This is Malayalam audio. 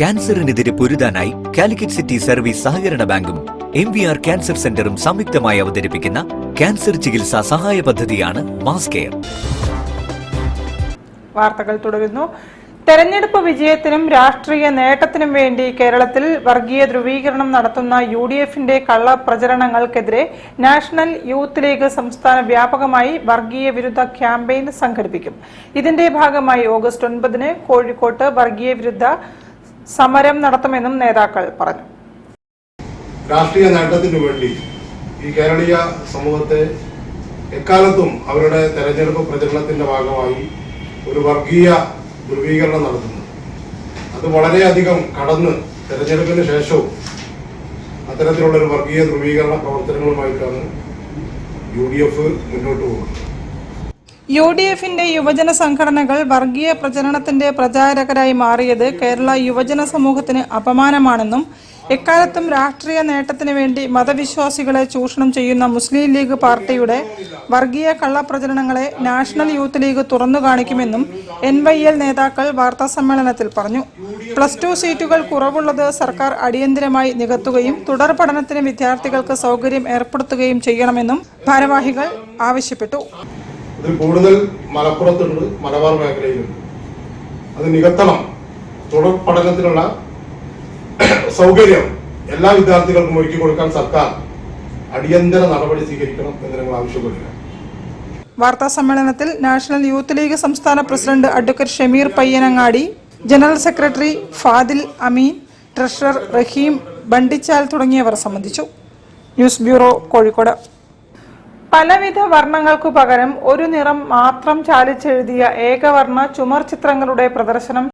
ക്യാൻസറിനെതിരെ പൊരുതാനായി കാലിക്കറ്റ് സിറ്റി സർവീസ് സഹകരണ ബാങ്കും MVR ക്യാൻസർ സെന്ററും സംയുക്തമായി അവതരിപ്പിക്കുന്ന ക്യാൻസർ ചികിത്സാ സഹായ പദ്ധതിയാണ് മാസ് കെയർ. വാർത്തകൾ തുടരുന്നു. തെരഞ്ഞെടുപ്പ് വിജയത്തിനും രാഷ്ട്രീയ നേട്ടത്തിനും വേണ്ടി കേരളത്തിൽ വർഗീയ ധ്രുവീകരണം നടത്തുന്ന UDFന്റെ കള്ളപ്രചരണങ്ങൾക്കെതിരെ നാഷണൽ യൂത്ത് ലീഗ് സംസ്ഥാന വ്യാപകമായി വർഗീയ വിരുദ്ധ ക്യാമ്പയിൻ സംഘടിപ്പിക്കും. ഇതിന്റെ ഭാഗമായി ഓഗസ്റ്റ് 9-ന് കോഴിക്കോട്ട് വർഗീയ വിരുദ്ധ സമരം നടത്തുമെന്നും നേതാക്കൾ പറഞ്ഞു. രാഷ്ട്രീയ നേട്ടത്തിനു വേണ്ടി ഈ കേരളീയ സമൂഹത്തെ എക്കാലത്തും അവരുടെ തെരഞ്ഞെടുപ്പ് പ്രചരണത്തിന്റെ ഭാഗമായി ഒരു വർഗീയ ധ്രുവീകരണം നടത്തുന്നു. അത് വളരെയധികം കടന്ന് തെരഞ്ഞെടുപ്പിന് ശേഷവും അത്തരത്തിലുള്ള ഒരു വർഗീയ ധ്രുവീകരണ പ്രവർത്തനങ്ങളുമായിട്ടാണ് UDF മുന്നോട്ട് പോകുന്നത്. UDFന്റെ യുവജന സംഘടനകൾ വർഗീയ പ്രചരണത്തിന്റെ പ്രചാരകരായി മാറിയത് കേരള യുവജന സമൂഹത്തിന് അപമാനമാണെന്നും എക്കാലത്തും രാഷ്ട്രീയ നേട്ടത്തിന് വേണ്ടി മതവിശ്വാസികളെ ചൂഷണം ചെയ്യുന്ന മുസ്ലിം ലീഗ് പാർട്ടിയുടെ വർഗീയ കള്ളപ്രചരണങ്ങളെ നാഷണൽ യൂത്ത് ലീഗ് തുറന്നു കാണിക്കുമെന്നും NYL നേതാക്കൾ വാർത്താസമ്മേളനത്തിൽ പറഞ്ഞു. +2 സീറ്റുകൾ കുറവുള്ളത് സർക്കാർ അടിയന്തരമായി നികത്തുകയും തുടർ പഠനത്തിന് വിദ്യാർത്ഥികൾക്ക് സൗകര്യം ഏർപ്പെടുത്തുകയും ചെയ്യണമെന്നും ഭാരവാഹികൾ ആവശ്യപ്പെട്ടു. ഇതിൽ കൂടുതൽ മലപ്പുറത്തുണ്ട്, മലബാർ മേഖലയിലുണ്ട്. അത് നികത്തണം. തുടർ പഠനത്തിനുള്ള സൗകര്യം എല്ലാ വിദ്യാർത്ഥികൾക്കും ഒരുക്കി കൊടുക്കാൻ സർക്കാർ അടിയന്തര നടപടി സ്വീകരിക്കണം എന്ന് ഞങ്ങൾ ആവശ്യപ്പെടുക. വാർത്താ സമ്മേളനത്തിൽ നാഷണൽ യൂത്ത് ലീഗ് സംസ്ഥാന president advocate Shameer Payyanangadi, general secretary Fadil Ameen, treasurer Raheem Bandichal തുടങ്ങിയവർ സംബന്ധിച്ചു. News bureau, Kozhikode. പലവിധ വർണ്ണങ്ങൾക്കു പകരം ഒരു നിറം മാത്രം ചാലിച്ചെഴുതിയ ഏകവർണ്ണ ചുമർ ചിത്രങ്ങളുടെ പ്രദർശനം